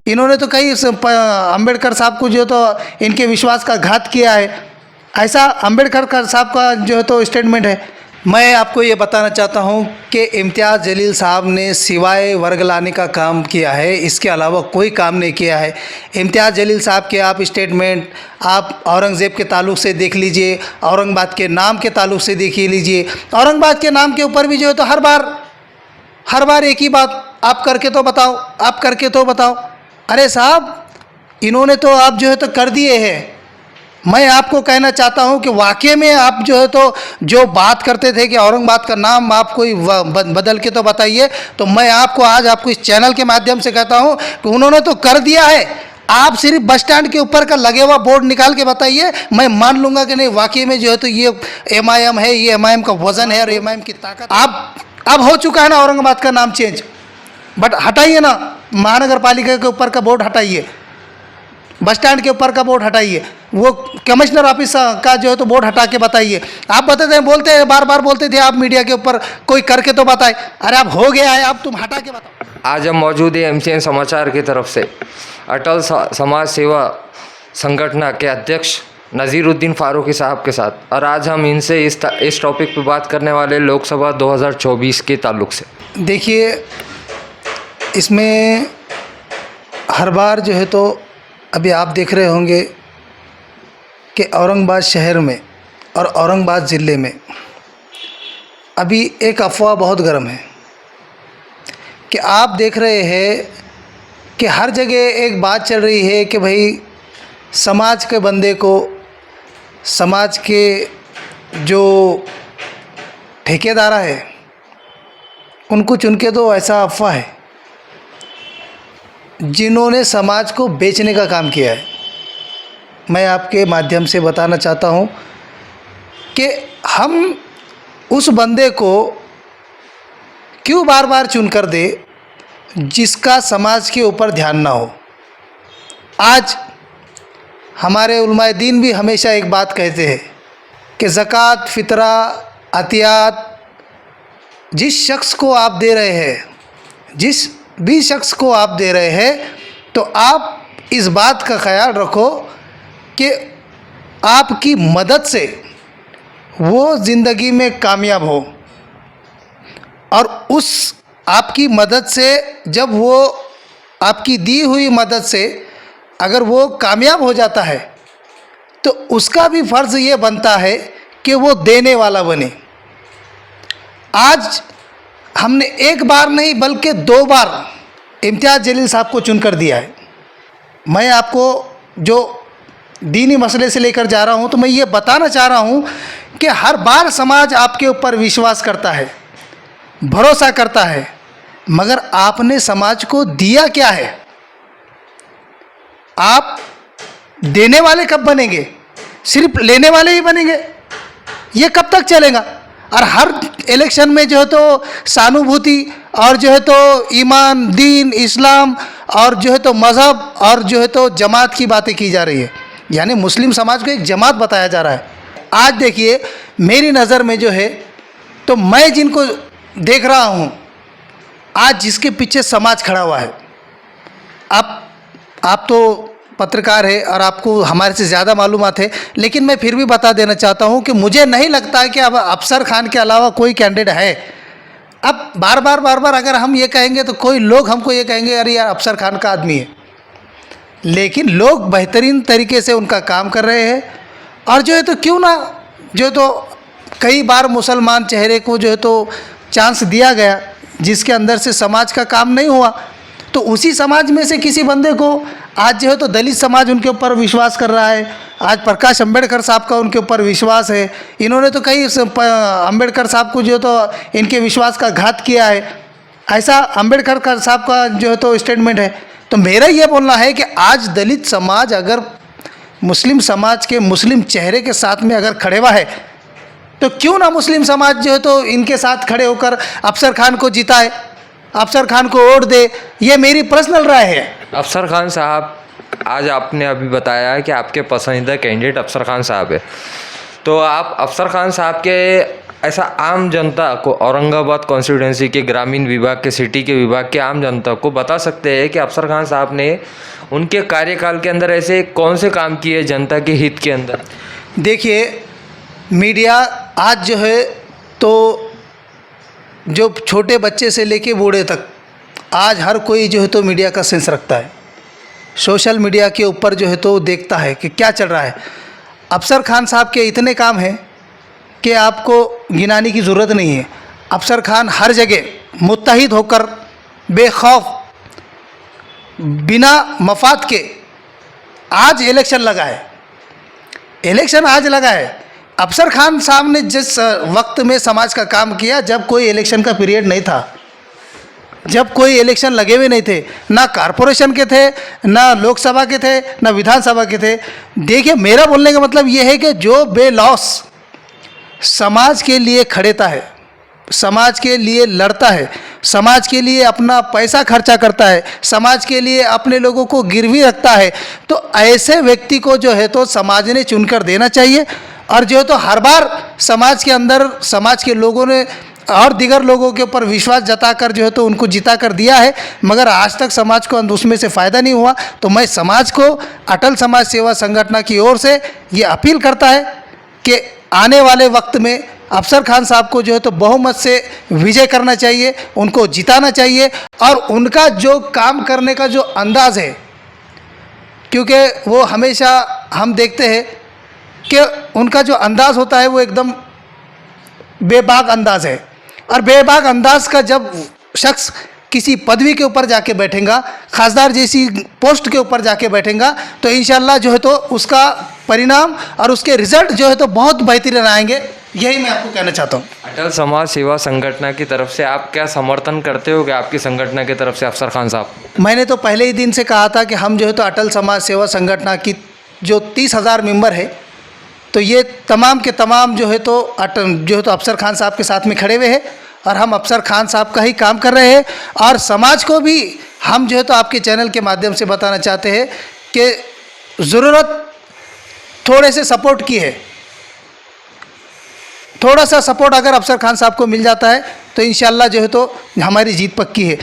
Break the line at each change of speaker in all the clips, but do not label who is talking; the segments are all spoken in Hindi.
इन्होंने तो कई अंबेडकर साहब को जो तो इनके विश्वास का घात किया है, ऐसा अंबेडकर साहब का जो है तो स्टेटमेंट है। मैं आपको ये बताना चाहता हूँ कि इम्तियाज़ जलील साहब ने सिवाय वर्ग लाने का काम किया है, इसके अलावा कोई काम नहीं किया है। इम्तियाज़ जलील साहब के आप स्टेटमेंट आप औरंगज़ेब के ताल्लुक़ से देख लीजिए, औरंगाबाद के नाम के ताल्लुक़ से देख लीजिए। औरंगाबाद के नाम के ऊपर भी जो है तो हर बार एक ही बात, आप करके तो बताओ, आप करके तो बताओ। अरे साहब, इन्होंने तो आप जो है तो कर दिए हैं। मैं आपको कहना चाहता हूं कि वाकई में आप जो है तो जो बात करते थे कि औरंगाबाद का नाम आप कोई बदल के तो बताइए, तो मैं आपको आज आपको इस चैनल के माध्यम से कहता हूं कि उन्होंने तो कर दिया है। आप सिर्फ बस स्टैंड के ऊपर का लगे हुआ बोर्ड निकाल के बताइए, मैं मान लूँगा कि नहीं वाकई में जो है तो ये MIM है, ये MIM का वज़न है और MIM की ताकत। अब हो चुका है ना औरंगाबाद का नाम चेंज, बट हटाइए ना, महानगर पालिका के ऊपर का बोर्ड हटाइए, बस स्टैंड के ऊपर का बोर्ड हटाइए, वो कमिश्नर ऑफिस का जो है तो बोर्ड हटा के बताइए। आप बताते हैं, बोलते हैं, बार बार बोलते थे आप मीडिया के ऊपर कोई करके तो बताए। अरे अब हो गया है, अब तुम हटा के बताओ।
आज हम मौजूद है MCN समाचार की तरफ से अटल समाज सेवा संगठन के अध्यक्ष नज़ीरुद्दीन फारूकी साहब के साथ, और आज हम इनसे इस टॉपिक पे बात करने वाले लोकसभा 2024 के ताल्लुक से।
देखिए, इसमें हर बार जो है तो अभी आप देख रहे होंगे कि औरंगाबाद शहर में और औरंगाबाद ज़िले में अभी एक अफवाह बहुत गर्म है कि आप देख रहे हैं कि हर जगह एक बात चल रही है कि भाई समाज के बंदे को, समाज के जो ठेकेदार है उनको चुन के दो, ऐसा अफवाह है। जिन्होंने समाज को बेचने का काम किया है, मैं आपके माध्यम से बताना चाहता हूं कि हम उस बंदे को क्यों बार बार चुनकर दे जिसका समाज के ऊपर ध्यान ना हो। आज हमारे उलमाए दीन भी हमेशा एक बात कहते हैं कि ज़कात, फ़ितरा, अतियात जिस शख्स को आप दे रहे हैं, जिस भी शख्स को आप दे रहे हैं, तो आप इस बात का ख्याल रखो कि आपकी मदद से वो ज़िंदगी में कामयाब हो, और उस आपकी मदद से, जब वो आपकी दी हुई मदद से अगर वो कामयाब हो जाता है तो उसका भी फ़र्ज़ ये बनता है कि वो देने वाला बने। आज हमने एक बार नहीं बल्कि 2 बार इम्तियाज़ जलील साहब को चुनकर दिया है। मैं आपको जो दीनी मसले से लेकर जा रहा हूं, तो मैं ये बताना चाह रहा हूं कि हर बार समाज आपके ऊपर विश्वास करता है, भरोसा करता है, मगर आपने समाज को दिया क्या है? आप देने वाले कब बनेंगे? सिर्फ लेने वाले ही बनेंगे? ये कब तक चलेगा? और हर इलेक्शन में जो है तो सहानुभूति और जो है तो ईमान, दीन, इस्लाम और जो है तो मज़हब और जो है तो जमात की बातें की जा रही है, यानी मुस्लिम समाज को एक जमात बताया जा रहा है। आज देखिए, मेरी नज़र में जो है तो मैं जिनको देख रहा हूँ, आज जिसके पीछे समाज खड़ा हुआ है, आप तो पत्रकार है और आपको हमारे से ज़्यादा मालूमात है, लेकिन मैं फिर भी बता देना चाहता हूं कि मुझे नहीं लगता है कि अब अफसर खान के अलावा कोई कैंडिडेट है। अब बार बार अगर हम ये कहेंगे तो कोई लोग हमको ये कहेंगे अरे यार अफसर खान का आदमी है, लेकिन लोग बेहतरीन तरीके से उनका काम कर रहे हैं। और जो है तो क्यों ना, जो तो कई बार मुसलमान चेहरे को जो है तो चांस दिया गया जिसके अंदर से समाज का काम नहीं हुआ, तो उसी समाज में से किसी बंदे को आज जो है तो दलित समाज उनके ऊपर विश्वास कर रहा है। आज प्रकाश अंबेडकर साहब का उनके ऊपर विश्वास है। इन्होंने तो कई अंबेडकर साहब को जो तो इनके विश्वास का घात किया है, ऐसा अंबेडकर साहब का जो है तो स्टेटमेंट है। तो मेरा ये बोलना है कि आज दलित समाज अगर मुस्लिम समाज के मुस्लिम चेहरे के साथ में अगर खड़े हुआ है, तो क्यों ना मुस्लिम समाज जो है तो इनके साथ खड़े होकर अफसर खान को जिताए, अफसर खान को वोट दे। ये मेरी पर्सनल राय है।
अफसर खान साहब, आज आपने अभी बताया है कि आपके पसंदीदा कैंडिडेट अफसर खान साहब है, तो आप अफसर खान साहब के ऐसा आम जनता को, औरंगाबाद कॉन्स्टिट्यूंसी के ग्रामीण विभाग के, सिटी के विभाग के आम जनता को बता सकते हैं कि अफसर खान साहब ने उनके कार्यकाल के अंदर ऐसे कौन से काम किए जनता के हित के अंदर?
देखिए, मीडिया आज जो है तो जो छोटे बच्चे से लेके बूढ़े तक आज हर कोई जो है तो मीडिया का सेंस रखता है। सोशल मीडिया के ऊपर जो है तो देखता है कि क्या चल रहा है। अफसर खान साहब के इतने काम हैं कि आपको गिनाने की ज़रूरत नहीं है। अफसर खान हर जगह मुत्तहिद होकर बेखौफ बिना मफाद के, आज इलेक्शन लगा है, इलेक्शन आज लगा है। अफसर खान साहब ने जिस वक्त में समाज का काम किया, जब कोई इलेक्शन का पीरियड नहीं था, जब कोई इलेक्शन लगे हुए नहीं थे, ना कॉरपोरेशन के थे, ना लोकसभा के थे, ना विधानसभा के थे। देखिए, मेरा बोलने का मतलब ये है कि जो बेलॉस समाज के लिए खड़ेता है, समाज के लिए लड़ता है, समाज के लिए अपना पैसा खर्चा करता है, समाज के लिए अपने लोगों को गिरवी रखता है, तो ऐसे व्यक्ति को जो है तो समाज ने चुनकर देना चाहिए। और जो है तो हर बार समाज के अंदर समाज के लोगों ने और दीगर लोगों के ऊपर विश्वास जताकर जो है तो उनको जिता कर दिया है, मगर आज तक समाज को उसमें से फ़ायदा नहीं हुआ। तो मैं समाज को अटल समाज सेवा संगठन की ओर से ये अपील करता है कि आने वाले वक्त में अफसर खान साहब को जो है तो बहुमत से विजय करना चाहिए, उनको जिताना चाहिए। और उनका जो काम करने का जो अंदाज़ है, क्योंकि वो हमेशा हम देखते हैं कि उनका जो अंदाज़ होता है वो एकदम बेबाक अंदाज़ है। और बेबाक अंदाज का जब शख्स किसी पदवी के ऊपर जाके बैठेगा, खासदार जैसी पोस्ट के ऊपर जाके बैठेगा, तो इंशाल्लाह जो है तो उसका परिणाम और उसके रिजल्ट जो है तो बहुत बेहतरीन आएंगे। यही मैं आपको कहना चाहता हूँ।
अटल समाज सेवा संगठन की तरफ से आप क्या समर्थन करते हो कि आपकी संगठन की तरफ से अफसर खान साहब?
मैंने तो पहले ही दिन से कहा था कि हम जो है तो अटल समाज सेवा संगठन की जो 30,000 मेंबर है, तो ये तमाम के तमाम जो है तो अफसर खान साहब के साथ में खड़े हुए हैं और हम अफसर खान साहब का ही काम कर रहे हैं। और समाज को भी हम जो है तो आपके चैनल के माध्यम से बताना चाहते हैं कि ज़रूरत थोड़े से सपोर्ट की है। थोड़ा सा सपोर्ट अगर अफसर खान साहब को मिल जाता है तो इंशाल्लाह जो है तो हमारी जीत पक्की है।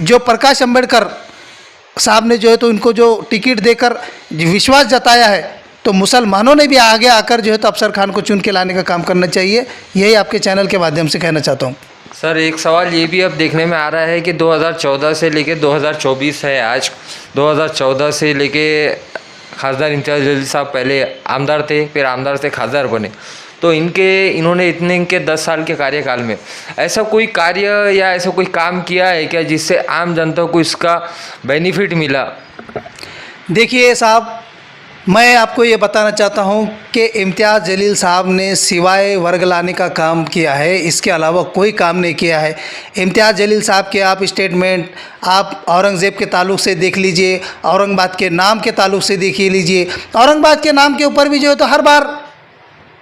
जो प्रकाश अंबेडकर साहब ने जो है तो उनको जो टिकट देकर विश्वास जताया है, तो मुसलमानों ने भी आगे आकर जो है तो अफसर खान को चुन के लाने का काम करना चाहिए। यही आपके चैनल के माध्यम से कहना चाहता हूँ।
सर, एक सवाल ये भी अब देखने में आ रहा है कि 2014 से लेके 2024 है आज। 2014 से लेके खासदार इम्तियाज़ जलील साहब पहले आमदार थे, फिर आमदार से खासदार बने, तो इन्होंने इनके 10 साल के कार्यकाल में ऐसा कोई कार्य या ऐसा कोई काम किया है क्या जिससे आम जनता को इसका बेनिफिट मिला?
देखिए साहब, मैं आपको ये बताना चाहता हूँ कि इम्तियाज़ जलील साहब ने सिवाय वर्ग लाने का काम किया है, इसके अलावा कोई काम नहीं किया है। इम्तियाज़ जलील साहब के आप स्टेटमेंट आप औरंगज़ेब के ताल्लुक़ से देख लीजिए, औरंगाबाद के नाम के ताल्लुक़ से देख लीजिए। औरंगाबाद के नाम के ऊपर भी जो है तो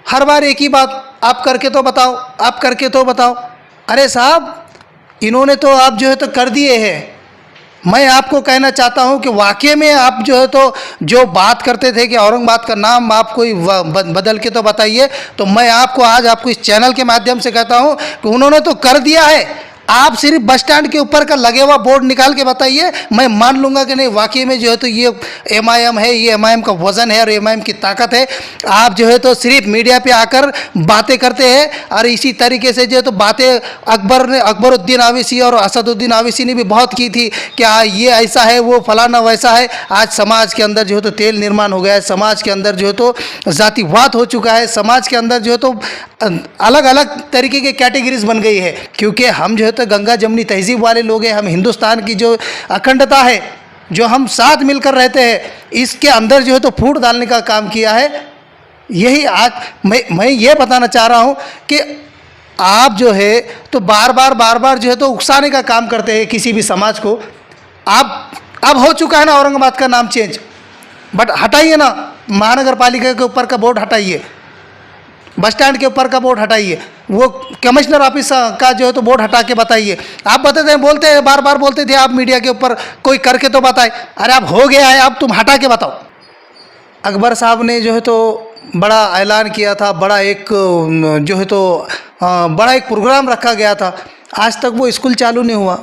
हर बार एक ही बात, आप करके तो बताओ, आप करके तो बताओ। अरे साहब, इन्होंने तो आप जो है तो कर दिए हैं। मैं आपको कहना चाहता हूं कि वाकई में आप जो है तो जो बात करते थे कि औरंगाबाद का नाम आप कोई बदल के तो बताइए, तो मैं आपको इस चैनल के माध्यम से कहता हूं कि उन्होंने तो कर दिया है। आप सिर्फ बस स्टैंड के ऊपर का लगे हुआ बोर्ड निकाल के बताइए, मैं मान लूँगा कि नहीं वाकई में जो है तो ये MIM है, ये MIM का वज़न है और MIM की ताकत है। आप जो है तो सिर्फ मीडिया पे आकर बातें करते हैं और इसी तरीके से जो है तो बातें अकबरुद्दीन ओवैसी और असदुद्दीन ओवैसी ने भी बहुत की थी कि ये ऐसा है, वो फलाना वैसा है। आज समाज के अंदर जो है तो तेल निर्माण हो गया है, समाज के अंदर जो है तो जातिवाद हो चुका है, समाज के अंदर जो है तो अलग अलग तरीके की कैटेगरीज बन गई है। क्योंकि हम जो है तो गंगा जमनी तहजीब वाले लोग हैं, हम हिंदुस्तान की जो अखंडता है, जो हम साथ मिलकर रहते हैं, इसके अंदर जो है तो फूट डालने का काम किया है। यही आज मैं ये बताना चाह रहा हूँ कि आप जो है तो बार बार जो है तो उकसाने का काम करते हैं किसी भी समाज को। आप अब हो चुका है ना औरंगाबाद का नाम चेंज, बट हटाइए ना, महानगर पालिका के ऊपर का बोर्ड हटाइए, बस स्टैंड के ऊपर का बोर्ड हटाइए, वो कमिश्नर ऑफिस का जो है तो बोर्ड हटा के बताइए। आप बताते हैं, बोलते हैं, बार बार बोलते थे आप मीडिया के ऊपर कोई करके तो बताए। अरे अब हो गया है, अब तुम हटा के बताओ। अकबर साहब ने जो है तो बड़ा ऐलान किया था, बड़ा एक जो है तो बड़ा एक प्रोग्राम रखा गया था, आज तक वो स्कूल चालू नहीं हुआ,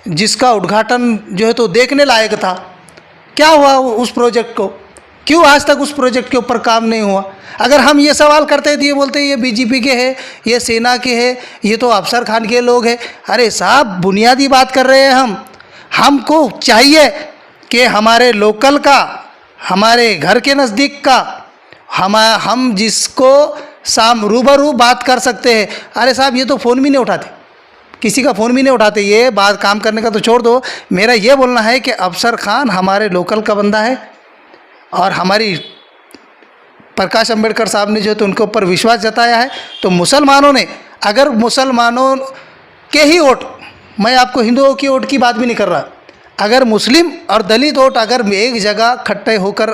जिसका उद्घाटन जो है तो देखने लायक था। क्या हुआ उस प्रोजेक्ट को? क्यों आज तक उस प्रोजेक्ट के ऊपर काम नहीं हुआ? अगर हम ये सवाल करते हैं तो ये बोलते हैं ये बीजेपी के हैं, ये सेना के हैं, ये तो अफसर खान के लोग हैं। अरे साहब, बुनियादी बात कर रहे हैं हम। हमको चाहिए कि हमारे लोकल का, हमारे घर के नज़दीक का, हम जिसको रूबरू बात कर सकते हैं। अरे साहब, ये तो फ़ोन भी नहीं उठाते, किसी का फ़ोन भी नहीं उठाते। ये बात काम करने का तो छोड़ दो, मेरा ये बोलना है कि अफसर खान हमारे लोकल का बंदा है और हमारी प्रकाश अंबेडकर साहब ने जो तो उनके ऊपर विश्वास जताया है। तो मुसलमानों ने, अगर मुसलमानों के ही वोट, मैं आपको हिंदुओं की वोट की बात भी नहीं कर रहा, अगर मुस्लिम और दलित वोट अगर एक जगह इकट्ठे होकर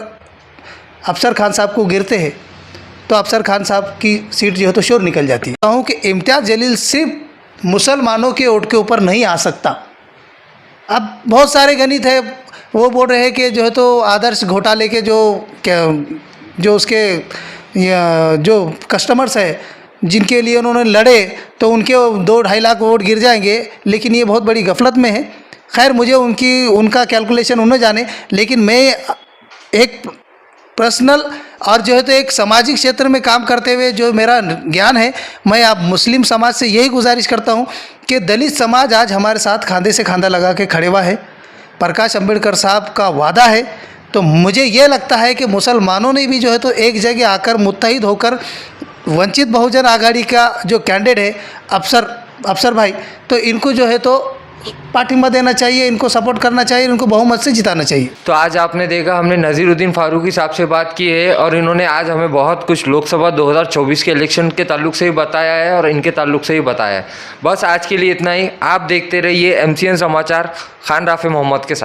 अफसर खान साहब को गिरते हैं तो अफसर खान साहब की सीट जो है तो शोर निकल जाती है। कहूँ कि इम्तियाज़ जलील सिर्फ मुसलमानों के वोट के ऊपर नहीं आ सकता। अब बहुत सारे गणित है, वो बोल रहे हैं कि जो है तो आदर्श घोटाले के जो उसके जो कस्टमर्स है जिनके लिए उन्होंने लड़े तो उनके 2-2.5 लाख वोट गिर जाएंगे, लेकिन ये बहुत बड़ी गफलत में है। खैर, मुझे उनका कैलकुलेशन उन्हें जाने, लेकिन मैं एक पर्सनल और जो है तो एक सामाजिक क्षेत्र में काम करते हुए जो मेरा ज्ञान है, मैं आप मुस्लिम समाज से यही गुजारिश करता हूँ कि दलित समाज आज हमारे साथ खांधे से खांधा लगा के खड़े हुआ है। प्रकाश अंबेडकर साहब का वादा है, तो मुझे ये लगता है कि मुसलमानों ने भी जो है तो एक जगह आकर मुत्तहिद होकर वंचित बहुजन आघाड़ी का जो कैंडिडेट है अफसर भाई, तो इनको जो है तो पार्टिंबा देना चाहिए, इनको सपोर्ट करना चाहिए, इनको बहुमत से जिताना चाहिए।
तो आज आपने देखा, हमने नज़ीरुद्दीन फारूकी साहब से बात की है और इन्होंने आज हमें बहुत कुछ लोकसभा 2024 के इलेक्शन के ताल्लुक से ही बताया है और इनके ताल्लुक से ही बताया है। बस आज के लिए इतना ही। आप देखते रहिए MCN समाचार खान राफे मोहम्मद के साथ।